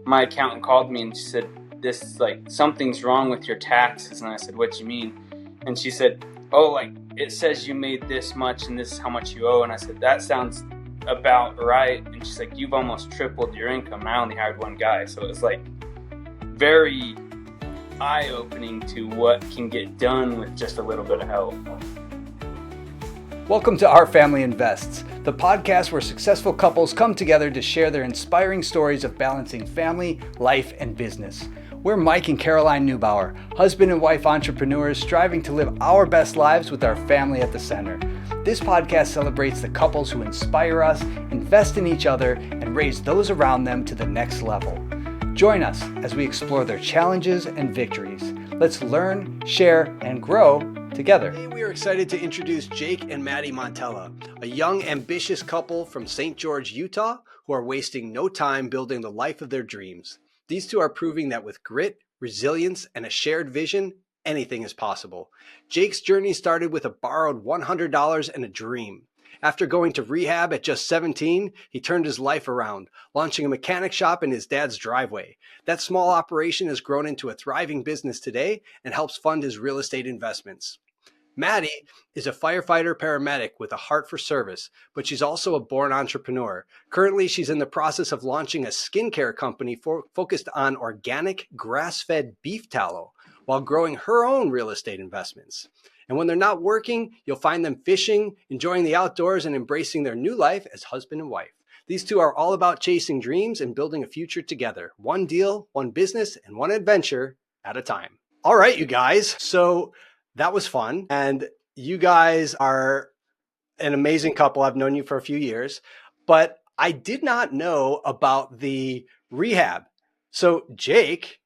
my accountant called me and she said, this, like, something's wrong with your taxes. And I said, what do you mean? And she said, oh, like, it says you made this much and this is how much you owe. And I said, that sounds about right. And she's like, you've almost tripled your income. And I only hired one guy. So it was like very eye-opening to what can get done with just a little bit of help. Welcome to Our Family Invests, the podcast where successful couples come together to share their inspiring stories of balancing family, life, and business. We're Mike and Caroline Neubauer, husband and wife entrepreneurs striving to live our best lives with our family at the center. This podcast celebrates the couples who inspire us, invest in each other, and raise those around them to the next level. Join us as we explore their challenges and victories. Let's learn, share, and grow together. Today we are excited to introduce Jake and Maddee Montella, a young, ambitious couple from St. George, Utah, who are wasting no time building the life of their dreams. These two are proving that with grit, resilience, and a shared vision, anything is possible. Jake's journey started with a borrowed $100 and a dream. After going to rehab at just 17, he turned his life around, launching a mechanic shop in his dad's driveway. That small operation has grown into a thriving business today and helps fund his real estate investments. Maddee is a firefighter paramedic with a heart for service, but she's also a born entrepreneur. Currently, she's in the process of launching a skincare company focused on organic grass-fed beef tallow while growing her own real estate investments. And when they're not working, you'll find them fishing, enjoying the outdoors, and embracing their new life as husband and wife. These two are all about chasing dreams and building a future together. One deal, one business, and one adventure at a time. All right, you guys. So that was fun. And you guys are an amazing couple. I've known you for a few years, but I did not know about the rehab. So Jake,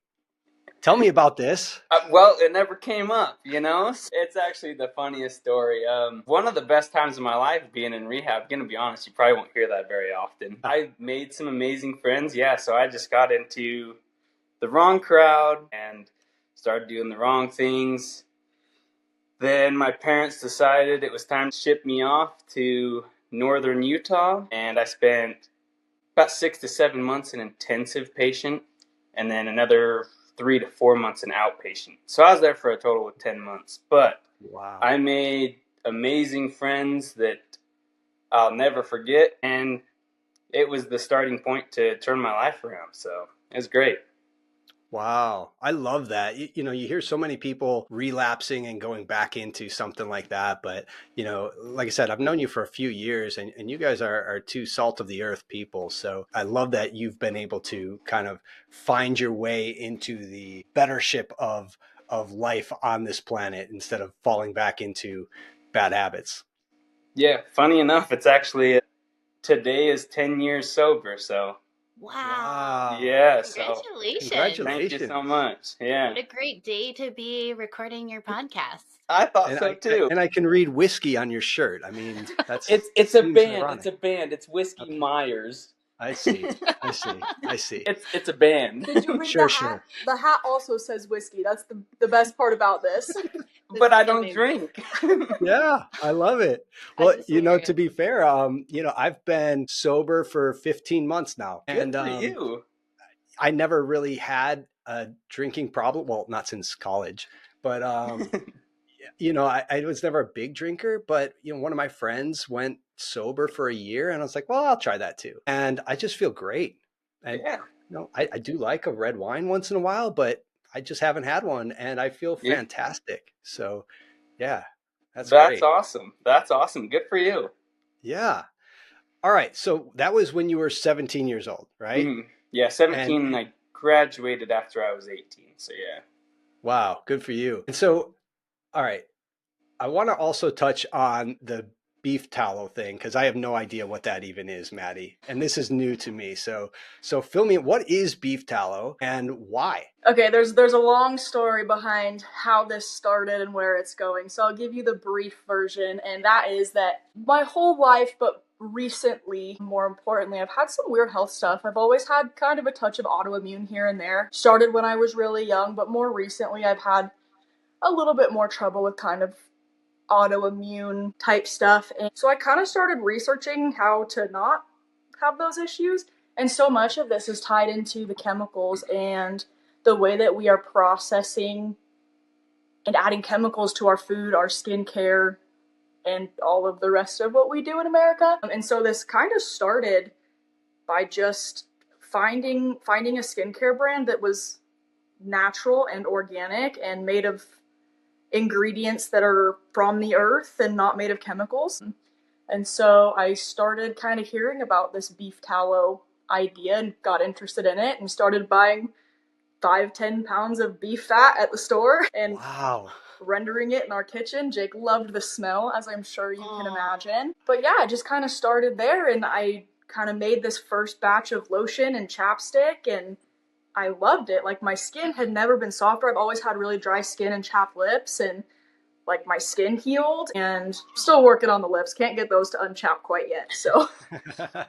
tell me about this. Well, it never came up, you know? It's actually the funniest story. One of the best times of my life being in rehab, gonna be honest, you probably won't hear that very often. I made some amazing friends, so I just got into the wrong crowd and started doing the wrong things. Then my parents decided it was time to ship me off to northern Utah, and I spent about 6 to 7 months in intensive patient, and then another 3 to 4 months in outpatient. So I was there for a total of 10 months. But wow, I made amazing friends that I'll never forget, and it was the starting point to turn my life around. So it was great. Wow. I love that. You know, you hear so many people relapsing and going back into something like that. But, you know, like I said, I've known you for a few years and you guys are two salt of the earth people. So I love that you've been able to kind of find your way into the bettership of life on this planet instead of falling back into bad habits. Yeah. Funny enough, it's actually today is 10 years sober. So. Wow. Yeah. Congratulations. Thank you so much. Yeah. What a great day to be recording your podcast. I thought so too. And I can read whiskey on your shirt. I mean, that's it's a band. ironic. It's a band. It's Whiskey Okay. Myers. I see. It's a band. Did you read Sure, the hat? sure. The hat also says whiskey. That's the best part about this. But I don't drink. Yeah, I love it. Well, you know, to be fair, you know, I've been sober for 15 months now. Good for you. I never really had a drinking problem. Well, not since college, but you know, I was never a big drinker, but you know, one of my friends went sober for a year and I was like, well, I'll try that too. And I just feel great. And you know, I do like a red wine once in a while, but I just haven't had one and I feel fantastic. So yeah, that's great. Awesome. That's awesome. Good for you. Yeah. All right. So that was when you were 17 years old, right? Mm-hmm. Yeah. 17. And I graduated after I was 18. So yeah. Wow. Good for you. And so, all right. I want to also touch on the beef tallow thing because I have no idea what that even is, Maddee. And this is new to me. So fill me in. What is beef tallow and why? Okay, there's a long story behind how this started and where it's going. So I'll give you the brief version, and that is that my whole life, but recently, more importantly, I've had some weird health stuff. I've always had kind of a touch of autoimmune here and there. Started when I was really young, but more recently I've had a little bit more trouble with kind of autoimmune type stuff. And so I kind of started researching how to not have those issues. And so much of this is tied into the chemicals and the way that we are processing and adding chemicals to our food, our skincare, and all of the rest of what we do in America. And so this kind of started by just finding a skincare brand that was natural and organic and made of ingredients that are from the earth and not made of chemicals. And so I started kind of hearing about this beef tallow idea and got interested in it and started buying 5-10 pounds of beef fat at the store and rendering it in our kitchen. Jake loved the smell, as I'm sure you can imagine. But yeah, it just kind of started there, and I kind of made this first batch of lotion and chapstick, and I loved it. Like, my skin had never been softer. I've always had really dry skin and chapped lips, and like my skin healed, and still working on the lips. Can't get those to unchap quite yet. So,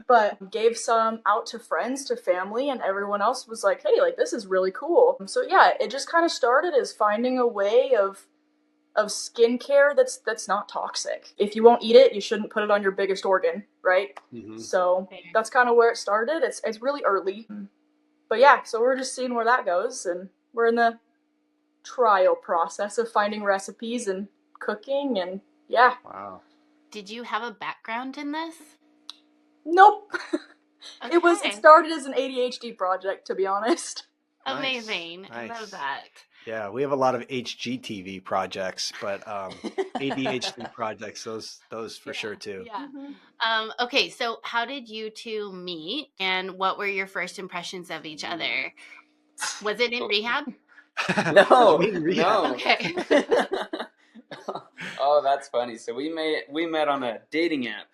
but gave some out to friends, to family, and everyone else was like, hey, like, this is really cool. So yeah, it just kind of started as finding a way of skincare that's not toxic. If you won't eat it, you shouldn't put it on your biggest organ, right? Mm-hmm. So that's kind of where it started. It's really early. But yeah, so we're just seeing where that goes, and we're in the trial process of finding recipes and cooking, and yeah. Wow. Did you have a background in this? Nope. Okay. It started as an ADHD project, to be honest. Amazing. Nice. I love that. Yeah, we have a lot of HGTV projects, but ADHD projects, those for sure too. Yeah. Mm-hmm. Okay, so how did you two meet, and what were your first impressions of each other? Was it in rehab? No. Okay. Oh, that's funny. So we met on a dating app.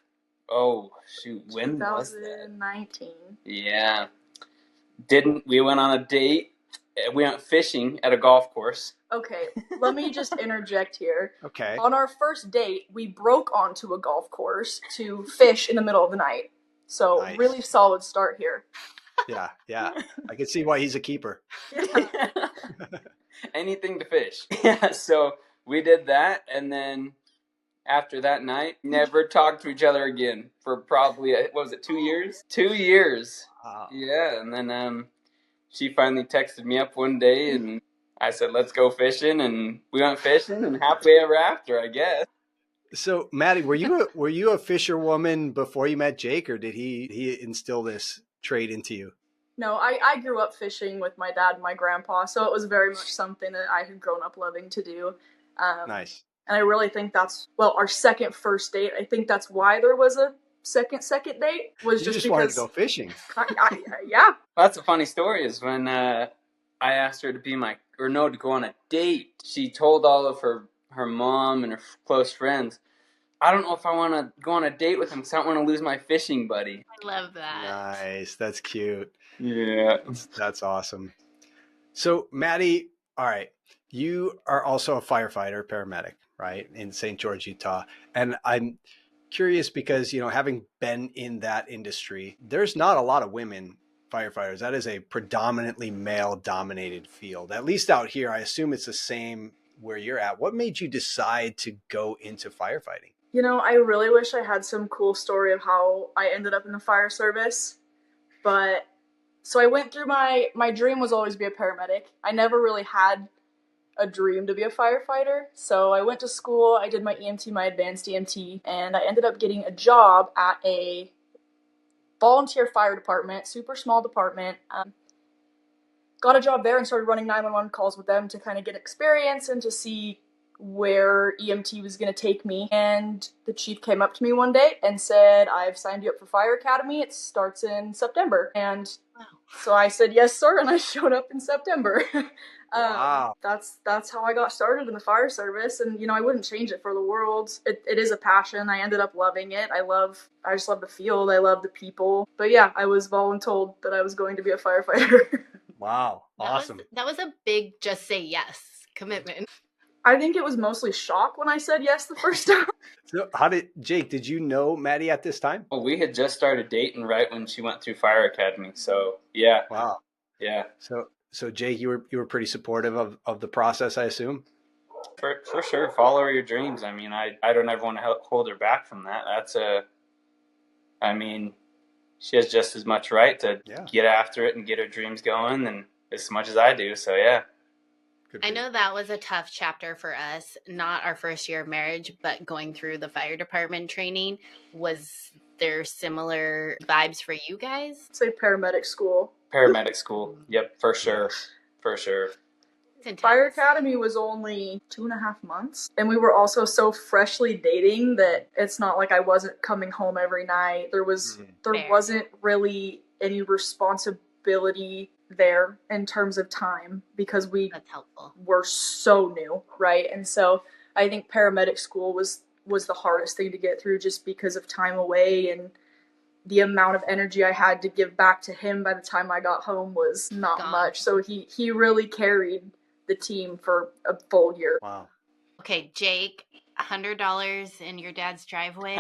Oh shoot, when was that? 2019. Yeah. We went on a date. We went fishing at a golf course. Okay, let me just interject here. Okay. On our first date, we broke onto a golf course to fish in the middle of the night. So Nice. Really solid start here. Yeah. I can see why he's a keeper. Yeah. Anything to fish. Yeah, so we did that, and then after that night, never talked to each other again for probably, what was it, 2 years? 2 years. Wow. Yeah, and then she finally texted me up one day, and I said, let's go fishing, and we went fishing, and happily ever after, I guess. So, Maddie, were you a fisherwoman before you met Jake, or did he instill this trait into you? No, I grew up fishing with my dad and my grandpa, so it was very much something that I had grown up loving to do. Nice. And I really think that's, our first date, I think that's why there was a second date, was you just wanted to go fishing. Yeah. That's a funny story, is when I asked her to go on a date, she told all of her mom and her close friends, I don't know if I want to go on a date with him because I don't want to lose my fishing buddy. I love that. Nice. That's cute. Yeah. That's awesome. So, Maddie, all right, you are also a firefighter, paramedic, right, in St. George, Utah. And I'm curious because, having been in that industry, there's not a lot of women firefighters. That is a predominantly male-dominated field, at least out here. I assume it's the same where you're at. What made you decide to go into firefighting? I really wish I had some cool story of how I ended up in the fire service. But so I went through my dream was always to be a paramedic. I never really had a dream to be a firefighter. So I went to school, I did my EMT, my advanced EMT, and I ended up getting a job at a volunteer fire department, super small department. Got a job there and started running 911 calls with them to kind of get experience and to see where EMT was going to take me. And the chief came up to me one day and said, I've signed you up for Fire Academy. It starts in September. And so I said, yes, sir. And I showed up in September. Wow. That's how I got started in the fire service. And, I wouldn't change it for the world. It is a passion. I ended up loving it. I just love the field. I love the people. But yeah, I was voluntold that I was going to be a firefighter. Wow. Awesome. That was a big just say yes commitment. I think it was mostly shock when I said yes the first time. So Jake, did you know Maddie at this time? Well, we had just started dating right when she went through Fire Academy. So yeah. Wow. Yeah. So Jake, you were pretty supportive of the process, I assume? For sure. Follow your dreams. I don't ever want to hold her back from that. she has just as much right to Yeah. get after it and get her dreams going and as much as I do. So yeah. I know that was a tough chapter for us, not our first year of marriage, but going through the fire department training. Was there similar vibes for you guys? Say paramedic school. Paramedic school. Yep, for sure. For sure. Fire Academy was only 2.5 months. And we were also so freshly dating that it's not like I wasn't coming home every night. There wasn't really any responsibility there in terms of time because That's helpful. were so new, right? And so I think paramedic school was the hardest thing to get through just because of time away, and the amount of energy I had to give back to him by the time I got home was not much. So he really carried the team for a full year. Wow. Okay, Jake, $100 in your dad's driveway.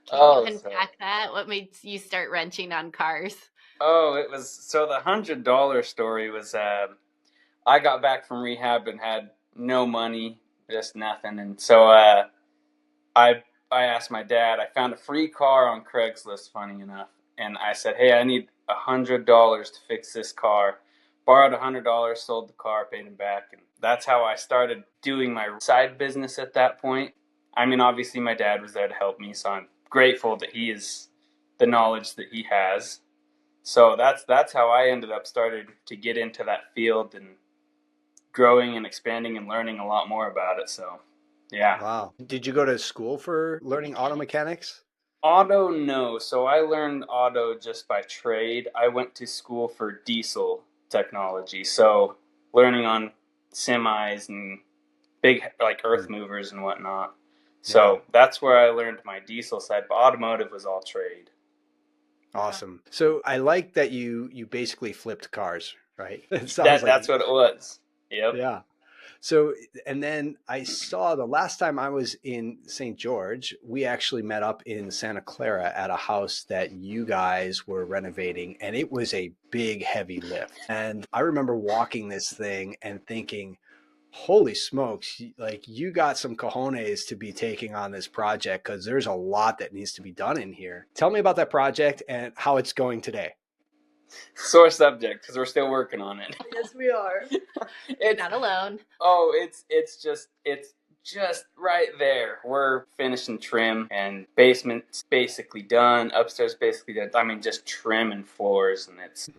Can you unpack that? What made you start wrenching on cars? Oh, it was, so the $100 story was, I got back from rehab and had no money, just nothing. And so, I asked my dad, I found a free car on Craigslist, funny enough. And I said, hey, I need $100 to fix this car. Borrowed $100, sold the car, paid him back. And that's how I started doing my side business at that point. I mean, obviously my dad was there to help me, so I'm grateful that he is the knowledge that he has. So that's how I ended up starting to get into that field and growing and expanding and learning a lot more about it. So, yeah. Wow. Did you go to school for learning auto mechanics? Auto, no. So I learned auto just by trade. I went to school for diesel technology. So learning on semis and big like earth movers and whatnot. So that's where I learned my diesel side, but automotive was all trade. Awesome. So I like that you basically flipped cars, right? That's what it was. Yep. Yeah. So, and then I saw the last time I was in St. George, we actually met up in Santa Clara at a house that you guys were renovating, and it was a big, heavy lift. And I remember walking this thing and thinking, holy smokes, like you got some cojones to be taking on this project because there's a lot that needs to be done in here. Tell me about that project and how it's going Sore subject because we're still working on it. Yes, we are. Not alone. Oh, it's just right there. We're finishing trim and basement's basically done. Upstairs basically done. I mean, just trim and floors, and it's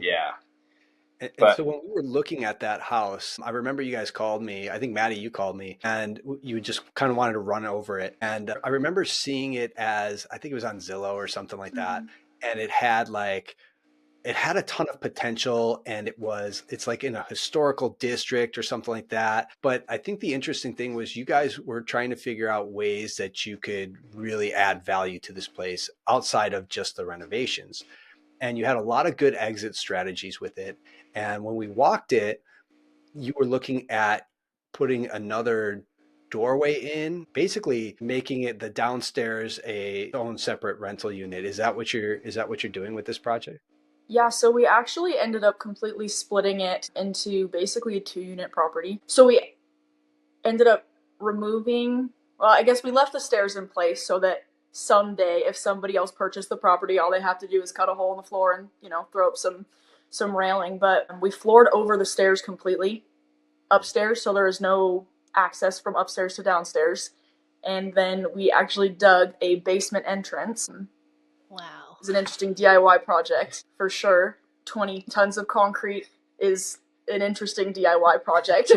And so when we were looking at that house, I remember you guys called me. I think Maddie, you called me, and you just kind of wanted to run over it. And I remember seeing it as, I think it was on Zillow or something like that, and it had a ton of potential, and it's like in a historical district or something like that. But I think the interesting thing was you guys were trying to figure out ways that you could really add value to this place outside of just the renovations. And you had a lot of good exit strategies with it. And when we walked it, you were looking at putting another doorway in, basically making it the downstairs a own separate rental unit. Is that what you're doing with this project? Yeah, so we actually ended up completely splitting it into basically a 2-unit property. So we ended up removing, well, I guess we left the stairs in place so that someday if somebody else purchased the property, all they have to do is cut a hole in the floor and, throw up some railing. But we floored over the stairs completely upstairs, so there is no access from upstairs to downstairs. And then we actually dug a basement entrance. Wow. It's an interesting DIY project for sure. 20 tons of concrete is an interesting DIY project.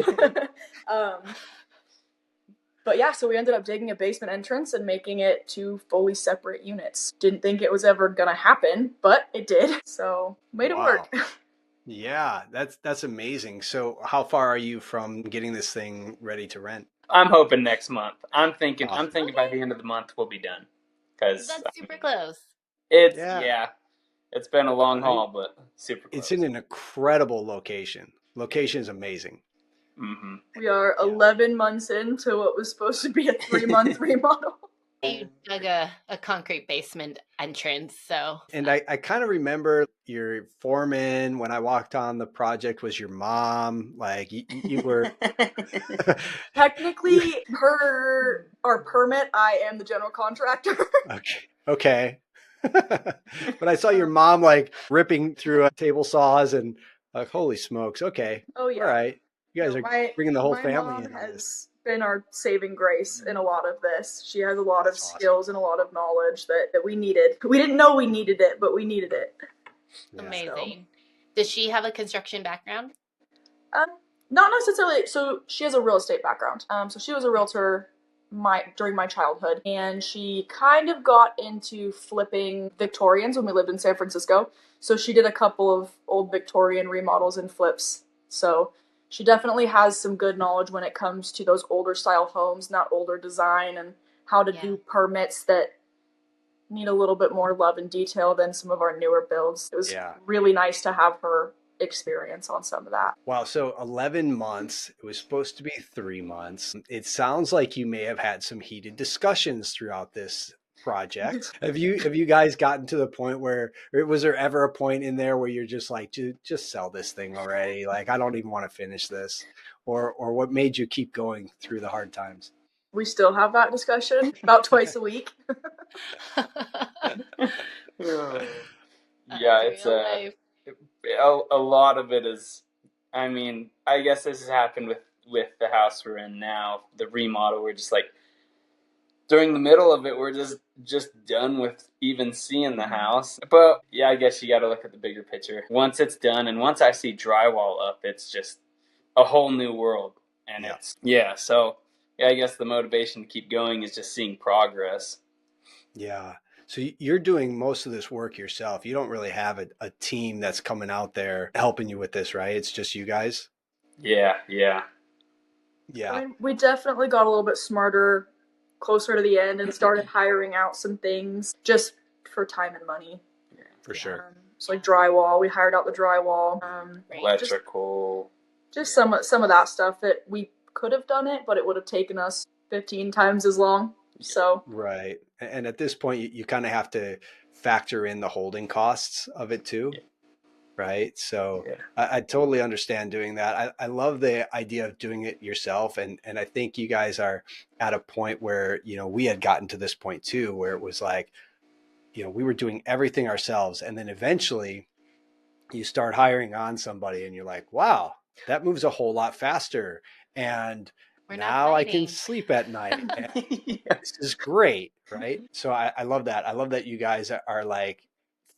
But yeah, so we ended up digging a basement entrance and making it 2 fully separate units. Didn't think it was ever gonna happen, but it did. So made it work. Yeah, that's amazing. So how far are you from getting this thing ready to rent? I'm hoping next month. I'm thinking by the end of the month we'll be done. Because that's super close. It's been a long haul, but super close. It's in an incredible location. Location is amazing. Mm-hmm. We are 11 months into what was supposed to be a 3-month remodel. You dug a concrete basement entrance, so. And I kind of remember your foreman when I walked on the project was your mom. Like you were. Technically, per our permit, I am the general contractor. Okay. But I saw your mom like ripping through table saws and like, holy smokes. Okay. Oh All yeah. right. You guys No, are my bringing the whole my family mom in on this. has been our saving grace in a lot of this. She has a lot of That's awesome. skills and a lot of knowledge that we needed. We didn't know we needed it, but we needed it. Yeah. Amazing. Does she have a construction background? Um, Not necessarily. So she has a real estate background. So she was a realtor during my childhood, and she kind of got into flipping Victorians when we lived in San Francisco. So she did a couple of old Victorian remodels and flips. So she definitely has some good knowledge when it comes to those older style homes, not older design, and how to do permits that need a little bit more love and detail than some of our newer builds. It was really nice to have her experience on some of that. Wow. So 11 months, it was supposed to be 3 months. It sounds like you may have had some heated discussions throughout this project. Have you guys gotten to the point where, or was there ever a point in there where you're just like, just sell this thing already? Like, I don't even want to finish this. Or what made you keep going through the hard times? We still have that discussion about twice a week. Yeah, it's a lot of it is, I mean, I guess this has happened with the house we're in now, the remodel. We're just like, during the middle of it, we're just done with even seeing the house. But yeah, I guess you got to look at the bigger picture. Once it's done, and once I see drywall up, it's just a whole new world. And so I guess the motivation to keep going is just seeing progress. Yeah. So you're doing most of this work yourself. You don't really have a team that's coming out there helping you with this, right? It's just you guys. Yeah. I mean, we definitely got a little bit smarter closer to the end and started hiring out some things just for time and money. For sure. So like drywall, we hired out the drywall. Electrical. Just some of that stuff that we could have done it, but it would have taken us 15 times as long. So right. And at this point, you kind of have to factor in the holding costs of it too. Yeah. Right. So I totally understand doing that. I love the idea of doing it yourself. And I think you guys are at a point where, we had gotten to this point too, where it was like, we were doing everything ourselves. And then eventually you start hiring on somebody and you're like, wow, that moves a whole lot faster. And now I can sleep at night. This is great. Right. So I love that. I love that you guys are like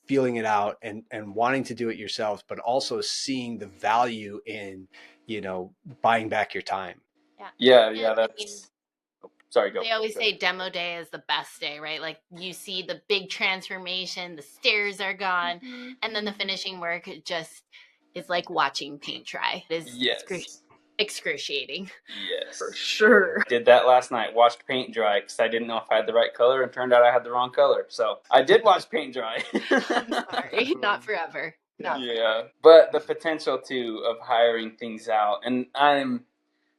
feeling it out and wanting to do it yourselves, but also seeing the value in, buying back your time. Yeah. That's, sorry, go. They always say demo day is the best day, right? Like you see the big transformation, the stairs are gone, and then the finishing work just is like watching paint dry. It is excruciating. Yes. For sure. Did that last night. Watched paint dry because I didn't know if I had the right color, and turned out I had the wrong color. So I did watch paint dry. I'm sorry. Not forever. But the potential of hiring things out, and I'm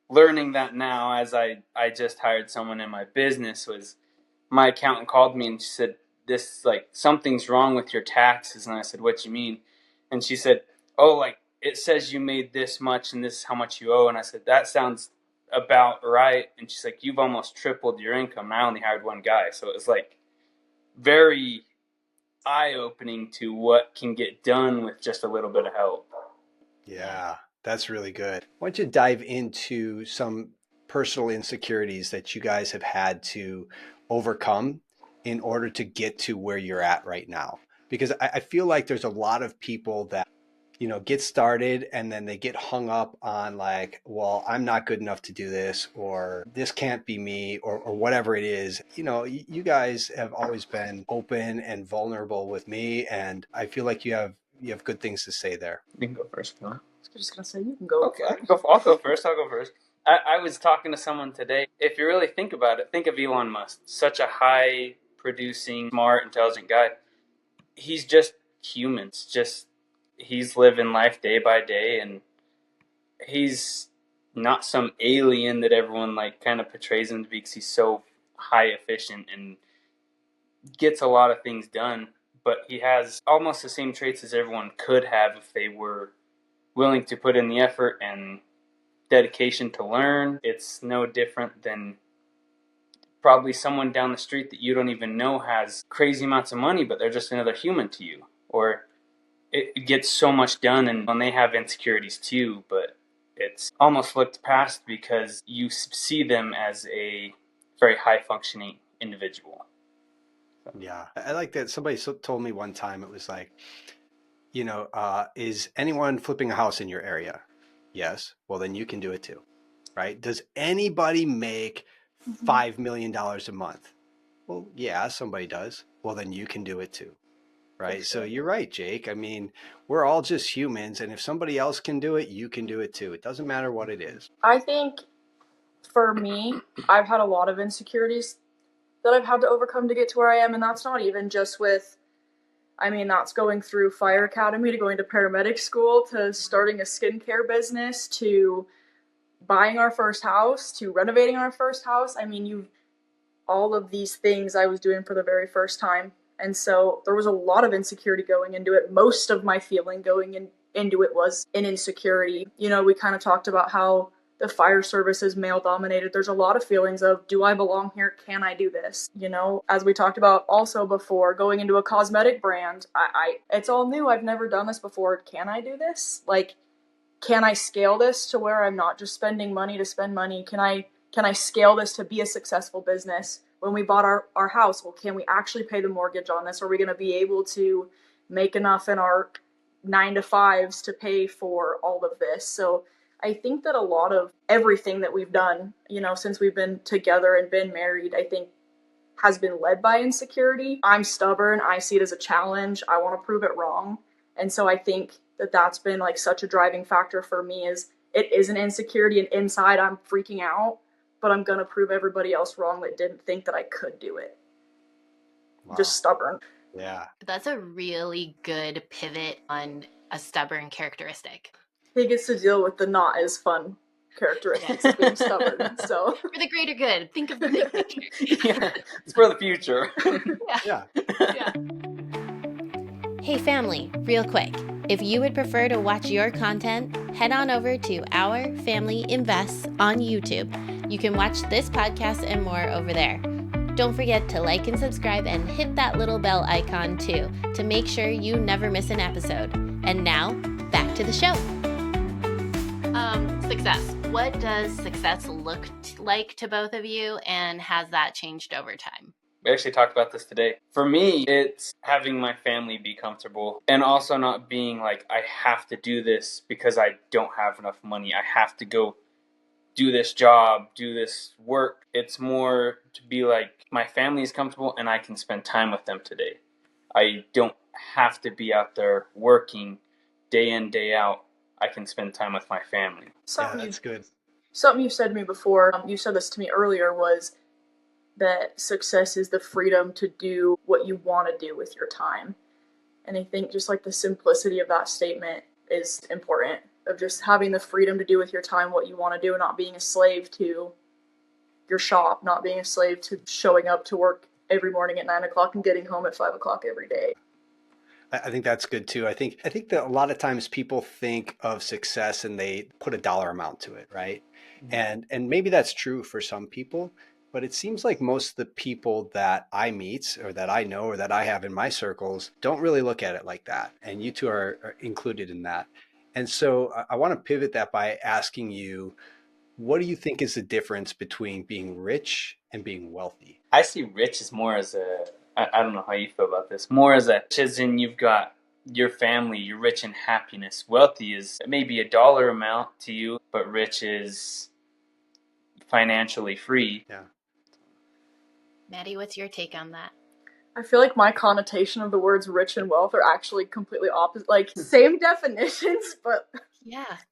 learning that now as I just hired someone in my business. Was my accountant called me and she said, this, like, something's wrong with your taxes. And I said, what do you mean? And she said, oh, like, it says you made this much and this is how much you owe. And I said, that sounds about right. And she's like, you've almost tripled your income. And I only hired one guy. So it was like very eye-opening to what can get done with just a little bit of help. Yeah, that's really good. Why don't you dive into some personal insecurities that you guys have had to overcome in order to get to where you're at right now? Because I feel like there's a lot of people that, get started and then they get hung up on like, well, I'm not good enough to do this, or this can't be me, or whatever it is. You guys have always been open and vulnerable with me, and I feel like you have good things to say there. You can go first. Huh? I was just gonna say you can go. Okay, I'll go first. I was talking to someone today. If you really think about it, think of Elon Musk, such a high producing, smart, intelligent guy. He's just human. He's living life day by day, and he's not some alien that everyone like kind of portrays him to be, because he's so high efficient and gets a lot of things done. But he has almost the same traits as everyone could have if they were willing to put in the effort and dedication to learn. It's no different than probably someone down the street that you don't even know has crazy amounts of money, but they're just another human to you. Or it gets so much done and they have insecurities too, but it's almost looked past because you see them as a very high functioning individual. Yeah. I like that. Somebody told me one time, it was like, is anyone flipping a house in your area? Yes. Well, then you can do it too. Right. Does anybody make $5 million a month? Well, yeah, somebody does. Well, then you can do it too. Right. Sure. So you're right, Jake. I mean, we're all just humans. And if somebody else can do it, you can do it too. It doesn't matter what it is. I think for me, I've had a lot of insecurities that I've had to overcome to get to where I am. And that's not even just with, that's going through fire academy to going to paramedic school to starting a skincare business to buying our first house to renovating our first house. All of these things I was doing for the very first time. And so there was a lot of insecurity going into it. Most of my feeling going into it was an insecurity. We kind of talked about how the fire service is male dominated. There's a lot of feelings of, do I belong here? Can I do this? As we talked about also before, going into a cosmetic brand, it's all new. I've never done this before. Can I do this? Can I scale this to where I'm not just spending money to spend money? Can I scale this to be a successful business? When we bought our house, well, can we actually pay the mortgage on this? Are we going to be able to make enough in our 9-to-5s to pay for all of this? So I think that a lot of everything that we've done, since we've been together and been married, I think has been led by insecurity. I'm stubborn. I see it as a challenge. I want to prove it wrong. And so I think that that's been such a driving factor for me. Is it is an insecurity, and inside I'm freaking out, but I'm going to prove everybody else wrong that didn't think that I could do it. Wow. Just stubborn. Yeah. That's a really good pivot on a stubborn characteristic. He gets to deal with the not as fun characteristics of being stubborn. So for the greater good, think of the big picture. Yeah, it's for the future. Yeah. Hey family, real quick. If you would prefer to watch your content, head on over to Our Family Invests on YouTube. You can watch this podcast and more over there. Don't forget to like and subscribe and hit that little bell icon too to make sure you never miss an episode. And now, back to the show. Success. What does success look like to both of you, and has that changed over time? We actually talked about this today. For me, it's having my family be comfortable and also not being like, I have to do this because I don't have enough money. I have to go do this job, do this work. It's more to be like, my family is comfortable and I can spend time with them today. I don't have to be out there working day in, day out. I can spend time with my family. That's good. Something you said to me before, you said this to me earlier, was that success is the freedom to do what you want to do with your time. And I think just the simplicity of that statement is important, of just having the freedom to do with your time what you want to do and not being a slave to your shop, not being a slave to showing up to work every morning at 9 o'clock and getting home at 5 o'clock every day. I think that's good too. I think that a lot of times people think of success and they put a dollar amount to it, right? Mm-hmm. And maybe that's true for some people, but it seems like most of the people that I meet or that I know or that I have in my circles don't really look at it like that. And you two are included in that. And so I want to pivot that by asking you, what do you think is the difference between being rich and being wealthy? I see rich as more as I don't know how you feel about this, more as in you've got your family, you're rich in happiness. Wealthy is maybe a dollar amount to you, but rich is financially free. Yeah. Maddie, what's your take on that? I feel like my connotation of the words rich and wealth are actually completely opposite. Same definitions, but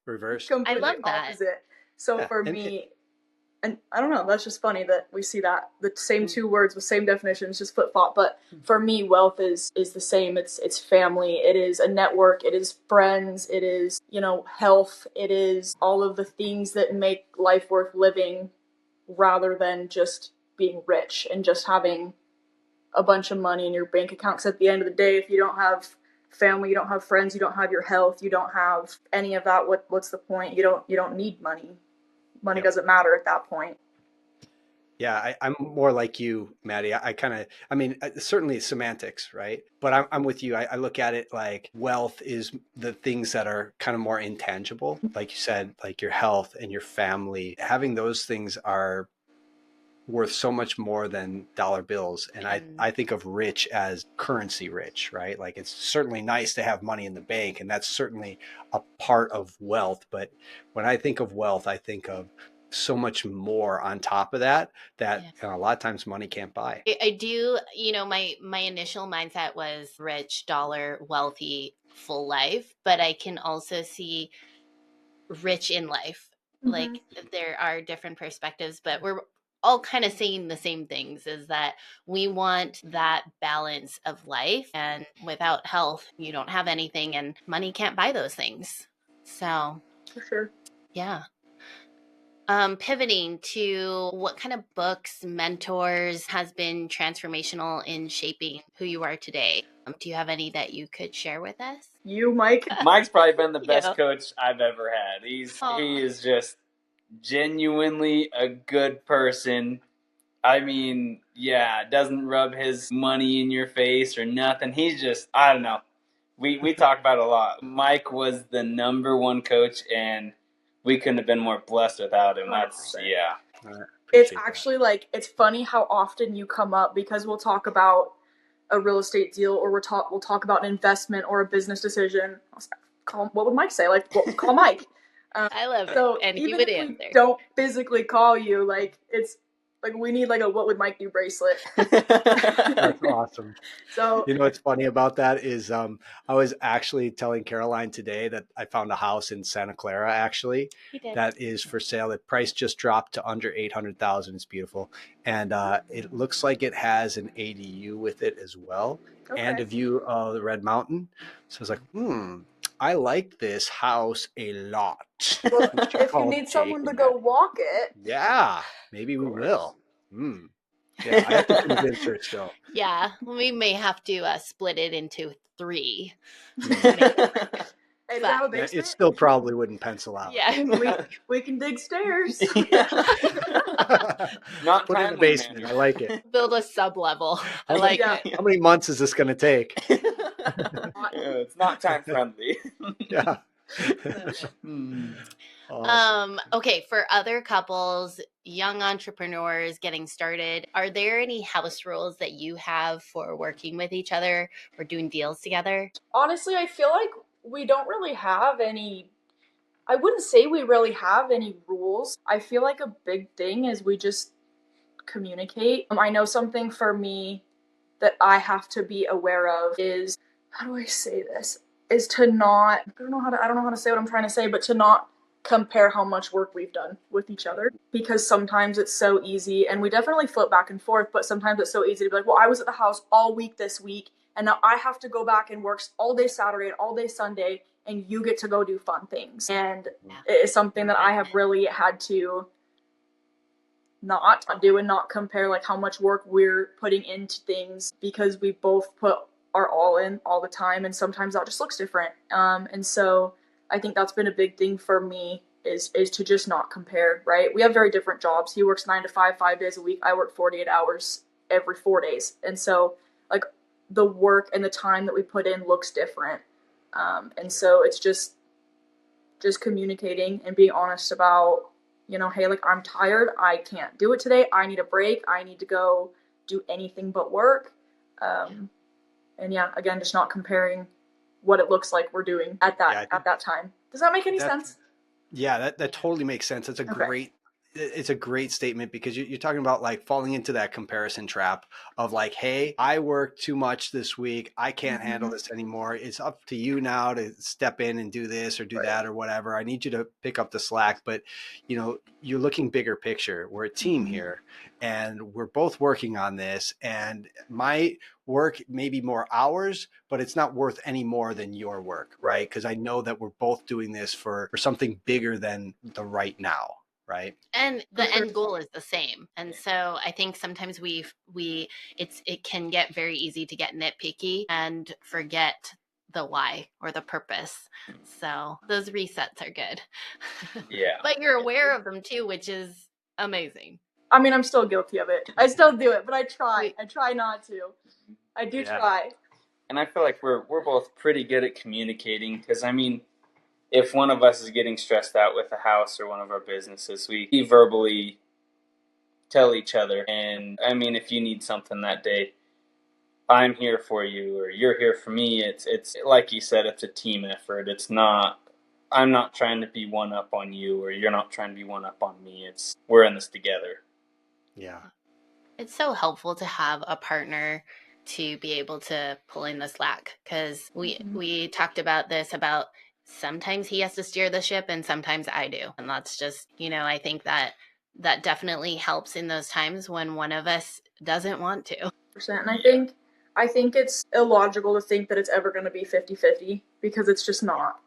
reverse. Completely I love that. Opposite. So for me, and I don't know, that's just funny that we see that the same two words with same definitions, just flip-flop. But for me, wealth is the same. It's family. It is a network. It is friends. It is, health. It is all of the things that make life worth living, rather than just being rich and just having a bunch of money in your bank account. Because at the end of the day, if you don't have family, you don't have friends, you don't have your health, you don't have any of that, what's the point? You don't need money. Money doesn't matter at that point. Yeah, I'm more like you, Maddie. I kind of, I mean, certainly semantics, right? But I'm with you. I look at it like wealth is the things that are kind of more intangible. Like you said, like your health and your family. Having those things are worth so much more than dollar bills. And I think of rich as currency rich, right? Like it's certainly nice to have money in the bank, and that's certainly a part of wealth. But when I think of wealth, I think of so much more on top of that Yeah. a lot of times money can't buy. I do, my initial mindset was rich, dollar, wealthy, full life, but I can also see rich in life. Like there are different perspectives, but we're all kind of saying the same things, is that we want that balance of life, and without health, you don't have anything, and money can't buy those things. So, For sure. yeah. Pivoting to what kind of books, mentors has been transformational in shaping who you are today? Do you have any that you could share with us? You, Mike? Mike's probably been the Yeah. best coach I've ever had. He is just genuinely a good person. I mean, yeah, doesn't rub his money in your face or nothing. He's just, I don't know. We talk about it a lot. Mike was the number one coach, and we couldn't have been more blessed without him. That's, 100%. yeah. It's actually like, it's funny how often you come up, because we'll talk about a real estate deal, or we'll talk about an investment or a business decision. What would Mike say? Like, well, call Mike. I love it. So And even he would if answer. we don't physically call you, like, it's like we need like a "what would Mike do" bracelet. That's awesome. So you know what's funny about that is I was actually telling Caroline today that I found a house in Santa Clara actually that is for sale. The price just dropped to under 800,000. It's beautiful, and it looks like it has an ADU with it as well, and a view of the Red Mountain. So I was like, I like this house a lot. Well, if you need someone to go walk it, yeah, maybe we will. Yeah, I have to convince her still. Yeah, we may have to split it into 3. Hey, does it have a Yeah, basement? it still probably wouldn't pencil out. Yeah. We can dig stairs. Not Put it in the basement. I like it. Build a sub-level. I How like many, it. how many months is this going to take? It's not time friendly. Yeah. Awesome. Okay, for other couples, young entrepreneurs getting started, are there any house rules that you have for working with each other or doing deals together? Honestly, I feel like we don't really have any. I wouldn't say we really have any rules. I feel like a big thing is we just communicate. I know something for me that I have to be aware of is, how do I say this? Is to not, I don't know how to say what I'm trying to say, but to not compare how much work we've done with each other, because sometimes it's so easy, and we definitely flip back and forth, but sometimes it's so easy to be like, well, I was at the house all week this week, and now I have to go back and work all day Saturday and all day Sunday, and you get to go do fun things. And it is something that I have really had to not do and not compare, like how much work we're putting into things, because we both put our all in all the time, and sometimes that just looks different. And so I think that's been a big thing for me, is to just not compare, right? We have very different jobs. He works 9 to 5, 5 days a week. I work 48 hours every 4 days. And so like the work and the time that we put in looks different. And so it's just communicating and being honest about, hey, like, I'm tired. I can't do it today. I need a break. I need to go do anything but work. And yeah, again, just not comparing what it looks like we're doing at that time. Does that make any sense? Yeah, that totally makes sense. It's a great statement, because you're talking about like falling into that comparison trap of like, hey, I worked too much this week. I can't handle this anymore. It's up to you now to step in and do this or do that or whatever. I need you to pick up the slack. But, you're looking bigger picture. We're a team here, and we're both working on this. And my work may be more hours, but it's not worth any more than your work, right? Because I know that we're both doing this for something bigger than the right now. Right. And the end goal is the same. And so I think sometimes it can get very easy to get nitpicky and forget the why or the purpose. So those resets are good. Yeah. But you're aware of them too, which is amazing. I mean, I'm still guilty of it. I still do it, but I try. I try not to. I do try. And I feel like we're both pretty good at communicating, because I mean, if one of us is getting stressed out with a house or one of our businesses, we verbally tell each other. And I mean, if you need something that day, I'm here for you, or you're here for me. It's like you said, it's a team effort. It's not, I'm not trying to be one up on you, or you're not trying to be one up on me. It's, we're in this together. Yeah. It's so helpful to have a partner to be able to pull in the slack, because we talked about this, about sometimes he has to steer the ship and sometimes I do. And that's just, I think that definitely helps in those times when one of us doesn't want to. And I think it's illogical to think that it's ever going to be 50-50, because it's just not.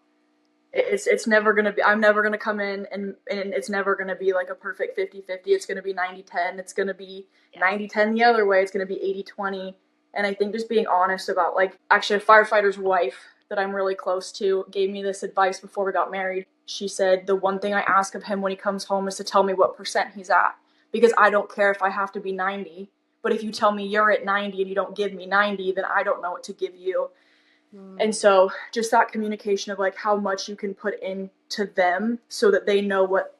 It's never going to be, I'm never going to come in and it's never going to be like a perfect 50-50. It's going to be 90-10. It's going to be 90-10 the other way. It's going to be 80-20. And I think just being honest about, like, actually a firefighter's wife that I'm really close to gave me this advice before we got married. She said, the one thing I ask of him when he comes home is to tell me what % he's at, because I don't care if I have to be 90. But if you tell me you're at 90 and you don't give me 90, then I don't know what to give you. And so just that communication of, like, how much you can put into them so that they know what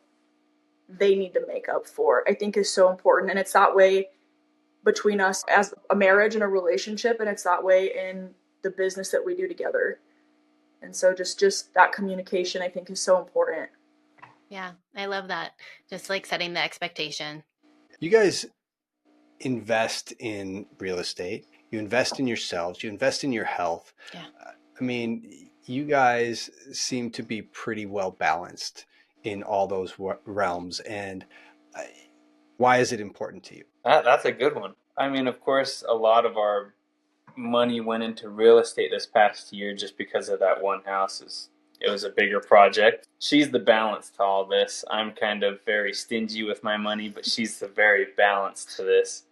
they need to make up for, I think is so important. And it's that way between us as a marriage and a relationship, and it's that way in the business that we do together. And so just that communication, I think, is so important. Yeah, I love that. Just like setting the expectation. You guys invest in real estate. You invest in yourselves. You invest in your health. Yeah. I mean, you guys seem to be pretty well balanced in all those realms. And why is it important to you? That's a good one. I mean, of course, a lot of our money went into real estate this past year just because of that one house. It was a bigger project. She's the balance to all this. I'm kind of very stingy with my money, but she's the very balanced to this.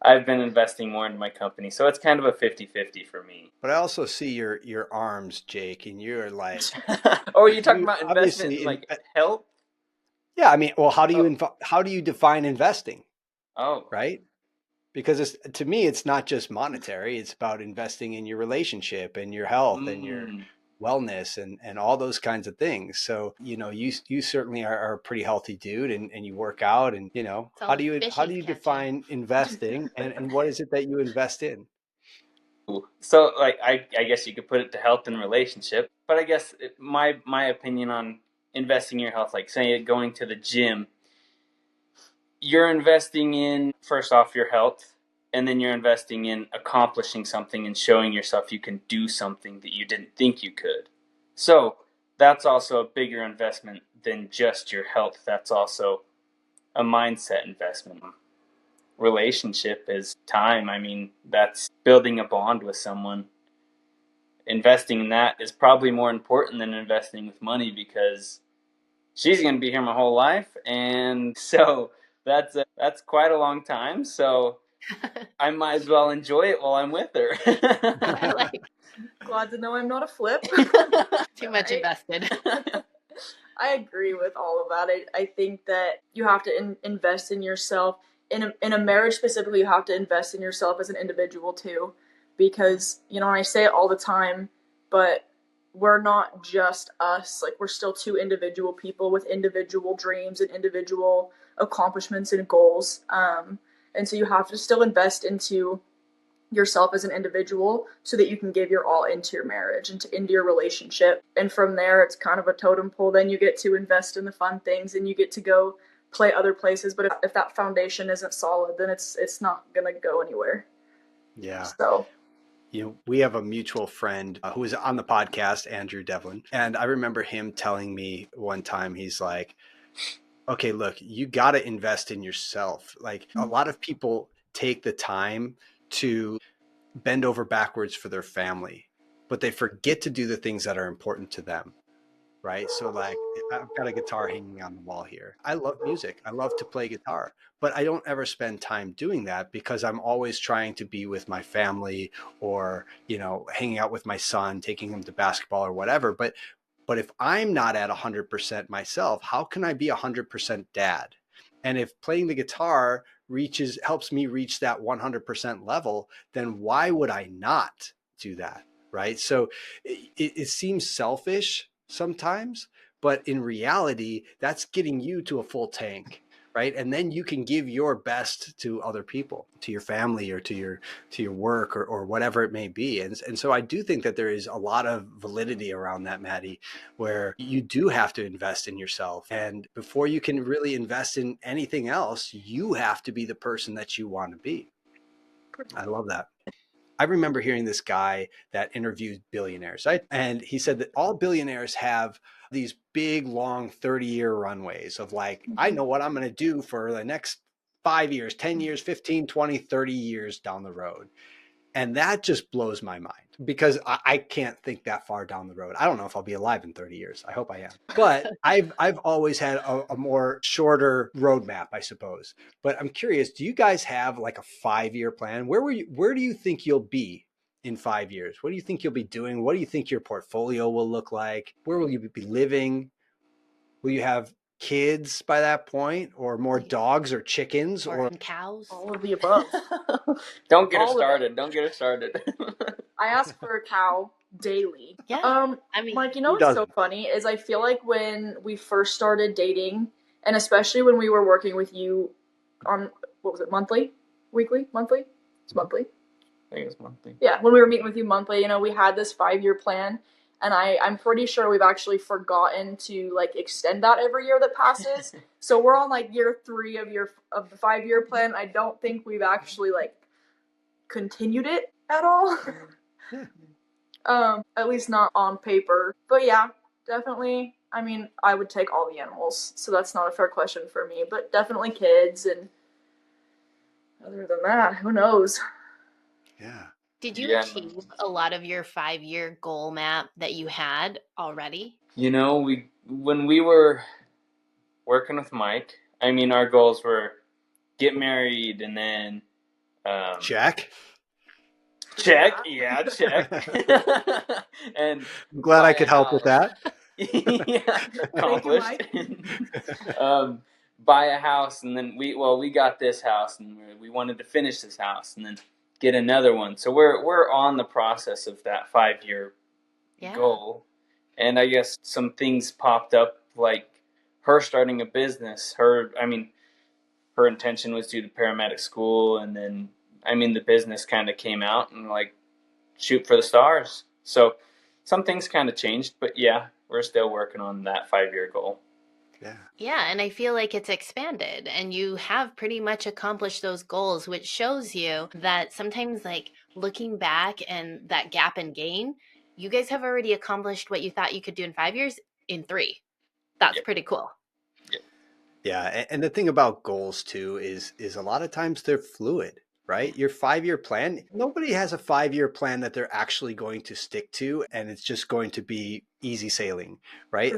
I've been investing more into my company, so it's kind of a 50-50 for me. But I also see your arms, Jake, and you're like... Oh, are you talking about investment in, like, health? Yeah, I mean, well, how do you define investing? Oh. Right? Because to me, it's not just monetary. It's about investing in your relationship and your health and your wellness and all those kinds of things. So, you certainly are a pretty healthy dude, and you work out, and, how do you define investing and what is it that you invest in? So, like, I guess you could put it to health and relationship, but I guess my opinion on investing in your health, like, say, going to the gym, you're investing in, first off, your health, and then you're investing in accomplishing something and showing yourself you can do something that you didn't think you could. So that's also a bigger investment than just your health. That's also a mindset investment. Relationship is time. I mean, that's building a bond with someone. Investing in that is probably more important than investing with money, because she's going to be here my whole life, and so that's quite a long time. So I might as well enjoy it while I'm with her. Glad to know I'm not a flip. Too much invested. I agree with all of that. I think that you have to invest in yourself. In a marriage specifically, you have to invest in yourself as an individual too. Because, and I say it all the time, but we're not just us. Like, we're still two individual people with individual dreams and individual accomplishments and goals. And so you have to still invest into yourself as an individual so that you can give your all into your marriage and into your relationship. And from there, it's kind of a totem pole. Then you get to invest in the fun things and you get to go play other places. But if that foundation isn't solid, then it's not going to go anywhere. Yeah. So... we have a mutual friend who was on the podcast, Andrew Devlin. And I remember him telling me one time, he's like, okay, look, you got to invest in yourself. Like, a lot of people take the time to bend over backwards for their family, but they forget to do the things that are important to them. Right. So, like, I've got a guitar hanging on the wall here. I love music. I love to play guitar, but I don't ever spend time doing that because I'm always trying to be with my family or, hanging out with my son, taking him to basketball or whatever. But if I'm not at 100% myself, how can I be 100% dad? And if playing the guitar helps me reach that 100% level, then why would I not do that? Right. So it seems selfish sometimes, but in reality, that's getting you to a full tank. Right. And then you can give your best to other people, to your family or to your work or whatever it may be. And so I do think that there is a lot of validity around that, Maddie, where you do have to invest in yourself. And before you can really invest in anything else, you have to be the person that you want to be. I love that. I remember hearing this guy that interviewed billionaires, right? And he said that all billionaires have these big, long 30-year runways of like, I know what I'm going to do for the next 5 years, 10 years, 15, 20, 30 years down the road. And that just blows my mind because I can't think that far down the road. I don't know if I'll be alive in 30 years. I hope I am. But I've always had a more shorter roadmap, I suppose. But I'm curious, do you guys have like a 5-year plan? Where do you think you'll be in 5 years? What do you think you'll be doing? What do you think your portfolio will look like? Where will you be living? Will you have kids by that point, or more dogs or chickens or cows? All of the above. Don't get her started. Don't get her started. I ask for a cow daily. Yeah. Mike, what's so funny is I feel like when we first started dating, and especially when we were working with you on, what was it, monthly? Weekly? Monthly? It's monthly. I think it's monthly. Yeah, when we were meeting with you monthly, we had this 5-year plan. And I'm pretty sure we've actually forgotten to like extend that every year that passes. So we're on like year 3 of the 5-year plan. I don't think we've actually like continued it at all. At least not on paper. But yeah, definitely. I would take all the animals, so that's not a fair question for me. But definitely kids, and other than that, who knows? Yeah. Did you achieve a lot of your 5-year goal map that you had already? When we were working with Mike, our goals were get married and then check. Yeah, check. And I'm glad I could help with that. Yeah, accomplished. Buy a house, and then we got this house, and we wanted to finish this house, and then get another one. So we're on the process of that 5-year goal. And I guess some things popped up, like her starting a business. Her intention was to do the paramedic school, and then the business kind of came out and like shoot for the stars. So some things kind of changed, but yeah, we're still working on that 5-year goal. Yeah, and I feel like it's expanded, and you have pretty much accomplished those goals, which shows you that sometimes like looking back and that gap and gain, you guys have already accomplished what you thought you could do in 5 years in 3. That's pretty cool. Yeah, and the thing about goals too is a lot of times they're fluid, right? Your 5-year plan, nobody has a 5-year plan that they're actually going to stick to, and it's just going to be easy sailing, right?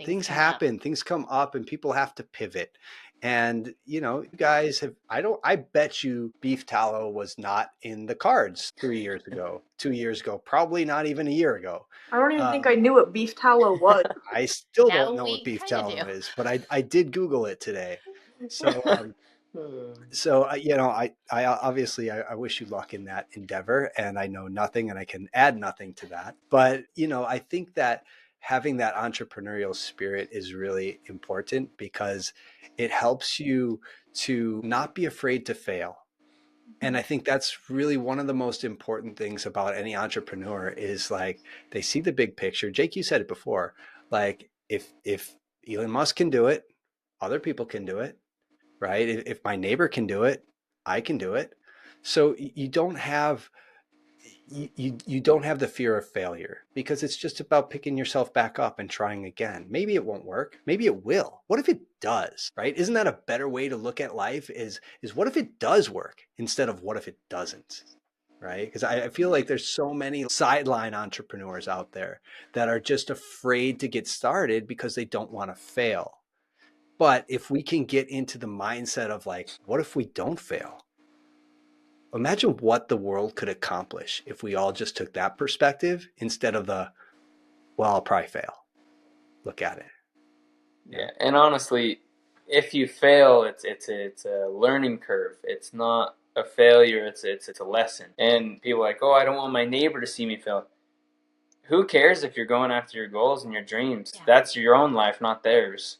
Things happen, things come up, and people have to pivot. And you guys have, I bet you beef tallow was not in the cards 3 years ago, 2 years ago, probably not even a year ago. I don't even think I knew what beef tallow was. I still don't know what beef tallow is, but I did Google it today. So I obviously I wish you luck in that endeavor, and I know nothing and I can add nothing to that. But I think that having that entrepreneurial spirit is really important because it helps you to not be afraid to fail. And I think that's really one of the most important things about any entrepreneur is like they see the big picture. Jake, you said it before, like if Elon Musk can do it, other people can do it, right? If my neighbor can do it, I can do it. So you don't have the fear of failure because it's just about picking yourself back up and trying again. Maybe it won't work. Maybe it will. What if it does, right? Isn't that a better way to look at life is what if it does work instead of what if it doesn't, right? Because I feel like there's so many sideline entrepreneurs out there that are just afraid to get started because they don't want to fail. But if we can get into the mindset of like, what if we don't fail? Imagine what the world could accomplish if we all just took that perspective instead of the, well, I'll probably fail. Look at it. Yeah. And honestly, if you fail, it's a learning curve. It's not a failure. It's a lesson. And people are like, oh, I don't want my neighbor to see me fail. Who cares if you're going after your goals and your dreams? Yeah. That's your own life, not theirs.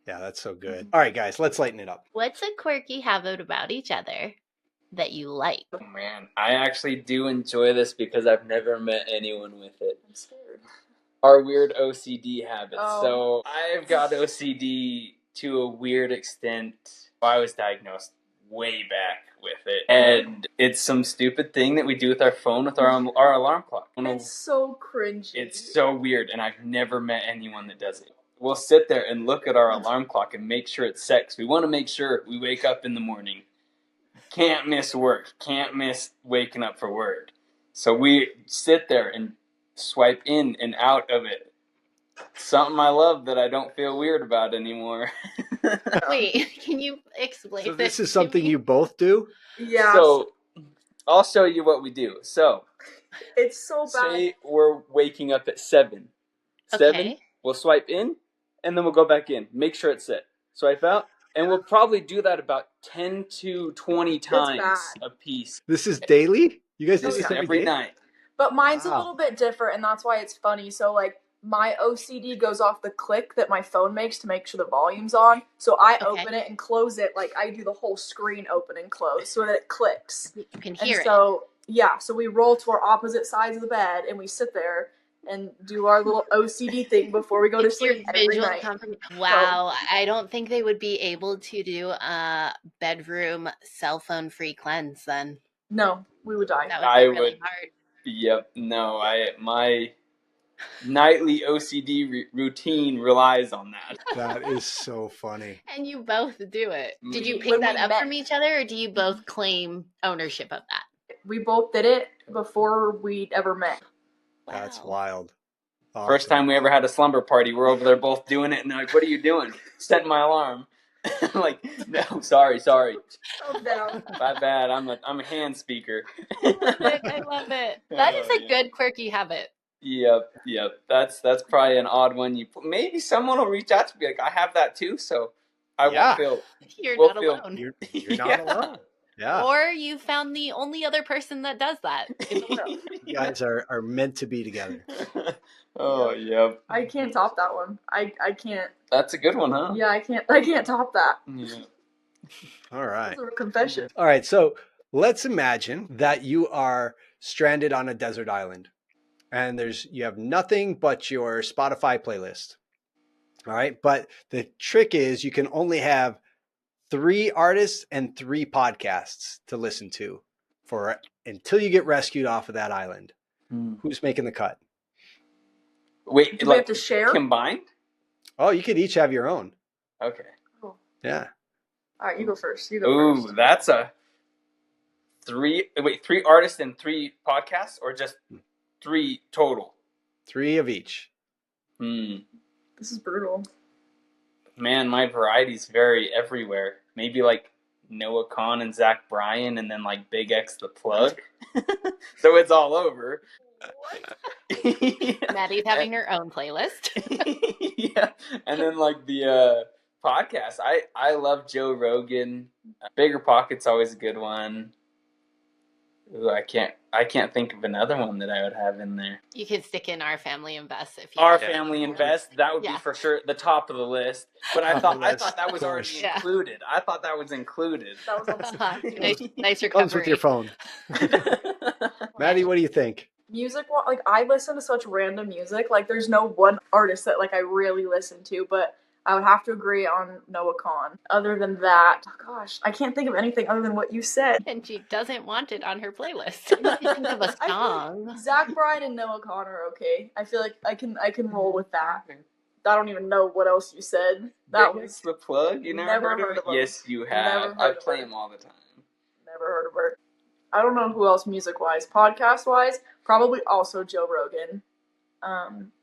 Yeah, that's so good. All right, guys, let's lighten it up. What's a quirky habit about each other that you like? Oh, man, I actually do enjoy this because I've never met anyone with it. I'm scared. Our weird OCD habits. Oh. So I've got OCD to a weird extent. I was diagnosed way back with it, and it's some stupid thing that we do with our phone with our alarm clock. It's so cringy. It's so weird, and I've never met anyone that does it. We'll sit there and look at our alarm clock and make sure it's set. We want to make sure we wake up in the morning. Can't miss work. Can't miss waking up for work. So we sit there and swipe in and out of it. Something I love that I don't feel weird about anymore. Wait, can you explain So this is something you both do? Yeah. So I'll show you what we do. So it's so bad. Say we're waking up at 7. 7, we'll swipe in, and then we'll go back in. Make sure it's set. Swipe out, and we'll probably do that about 10 to 20 times a piece. This is daily? You guys do this every night. But mine's a little bit different, and that's why it's funny. So, like, my OCD goes off the click that my phone makes to make sure the volume's on. So I open it and close it. Like, I do the whole screen open and close so that it clicks. You can hear it. So, yeah, so we roll to our opposite sides of the bed, and we sit there and do our little OCD thing before we go to sleep every night. Wow, I don't think they would be able to do a bedroom cell phone free cleanse then. No, we would die. That would be really hard. Yep, no, my nightly OCD routine relies on that. That is so funny. And you both do it. Did you pick that up from each other, or do you both claim ownership of that? We both did it before we ever met. Wow. That's wild. Awesome. First time we ever had a slumber party, we're over there both doing it, and they're like, what are you doing? Setting my alarm. I'm like, no, sorry. Oh, no. My bad. I'm a hand speaker. I love it. That is a good quirky habit. Yep. That's probably an odd one. Maybe someone will reach out to me like, I have that too, so I won't feel. You're not alone. You're not alone. Yeah. Or you found the only other person that does that. You guys are meant to be together. Oh, yep. I can't top that one. I can't. That's a good one, huh? Yeah, I can't top that. Yeah. All right. That's a confession. All right, so let's imagine that you are stranded on a desert island and you have nothing but your Spotify playlist. All right, but the trick is you can only have 3 artists and 3 podcasts to listen to until you get rescued off of that island. Who's making the cut? Wait, do we have to share? Combined? Oh, you could each have your own. Okay. Cool. Yeah. All right, you go first. Ooh, that's a 3 artists and 3 podcasts, or just 3 total? 3 of each. This is brutal. Man, my varieties vary everywhere. Maybe like Noah Kahan and Zach Bryan, and then like Big X the Plug. So it's all over. Maddie's having her own playlist. Yeah, and then like the podcast. I love Joe Rogan. Bigger Pocket's always a good one. Ooh, I can't think of another one that I would have in there. You could stick in Our Family Invest if you Family Invest, that would be for sure the top of the list. But I thought that was already included. I thought that was included. That was nice recovery. Comes with your phone. Maddie, what do you think? Music, like, I listen to such random music. Like, there's no one artist that like I really listen to, but I would have to agree on Noah Kahan. Other than that, gosh, I can't think of anything other than what you said. And she doesn't want it on her playlist. You think of a song. Zach Bryan and Noah Kahan are okay. I feel like I can roll with that. I don't even know what else you said. That was the Plug. You never heard of it? Yes, you have. I play him all the time. Never heard of her. I don't know who else music-wise. Podcast-wise, probably also Joe Rogan.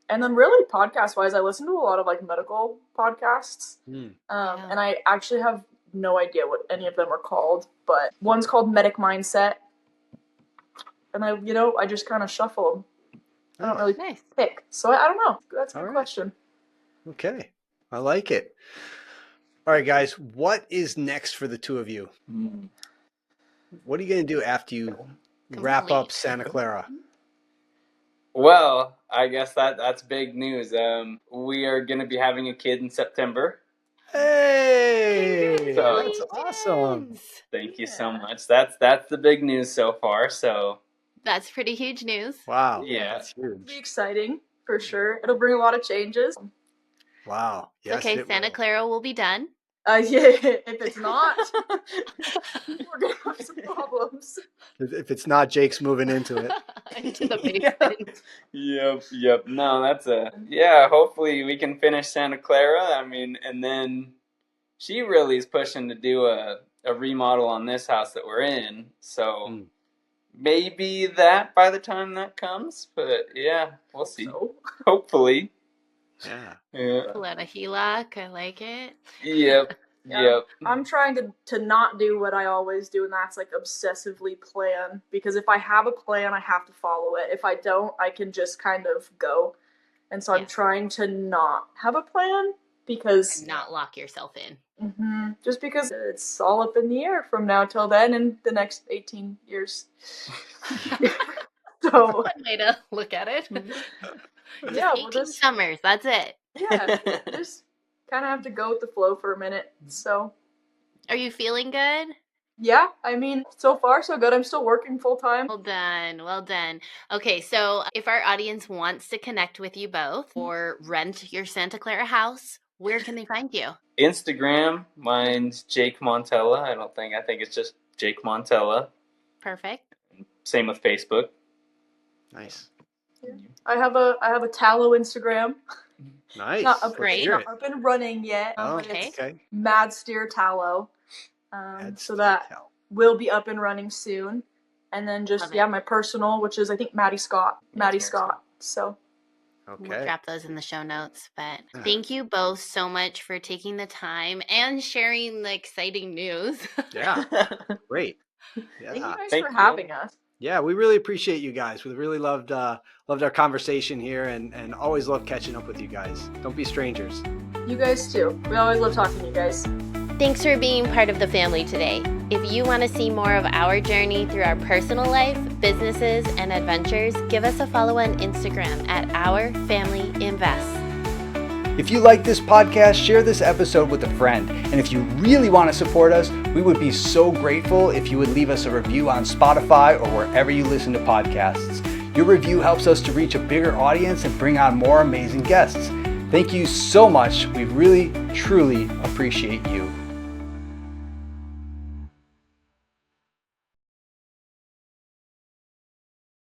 And then really podcast-wise, I listen to a lot of like medical podcasts. And I actually have no idea what any of them are called, but one's called Medic Mindset. And I just kind of shuffle them. I don't really pick. So I don't know. That's a good question. Okay. I like it. All right, guys, what is next for the two of you? What are you going to do after you wrap up Santa Clara? Well, I guess that's big news. We are going to be having a kid in September. Hey, So, that's awesome. Thank you so much. That's the big news so far. So that's pretty huge news. Wow. Yeah. That's huge. It'll be exciting for sure. It'll bring a lot of changes. Wow. Yes, okay, Santa Clara will be done. Yeah, if it's not, we're gonna have some problems. If it's not, Jake's moving into it. Into the basement. Yep. No, hopefully we can finish Santa Clara. I mean, and then she really is pushing to do a remodel on this house that we're in. So maybe that by the time that comes. But yeah, we'll see. So. Hopefully. Yeah. Pull out a HELOC. I like it. Yep. I'm trying to not do what I always do, and that's like obsessively plan. Because if I have a plan, I have to follow it. If I don't, I can just kind of go. And so I'm trying to not have a plan because and not lock yourself in. Just because it's all up in the air from now till then and the next 18 years. So one way to look at it. Yeah, 18 summers. That's it. Yeah, just kind of have to go with the flow for a minute. So, are you feeling good? Yeah, I mean, so far so good. I'm still working full time. Well done. Okay, so if our audience wants to connect with you both or rent your Santa Clara house, where can they find you? Instagram, mine's Jake Montella. I think it's just Jake Montella. Perfect. Same with Facebook. Nice. Yeah. I have a tallow Instagram. Nice. Not up and running yet. Okay. It's Maddee tallow. So that will be up and running soon. And then just my personal, which is I think Maddee Scott. So we'll drop those in the show notes. But thank you both so much for taking the time and sharing the exciting news. Yeah. Great. Yeah. Thank you guys for having us. Yeah, we really appreciate you guys. We really loved our conversation here and always love catching up with you guys. Don't be strangers. You guys too. We always love talking to you guys. Thanks for being part of the family today. If you want to see more of our journey through our personal life, businesses, and adventures, give us a follow on Instagram at Our Family Invest. If you like this podcast, share this episode with a friend. And if you really want to support us, we would be so grateful if you would leave us a review on Spotify or wherever you listen to podcasts. Your review helps us to reach a bigger audience and bring on more amazing guests. Thank you so much. We really, truly appreciate you.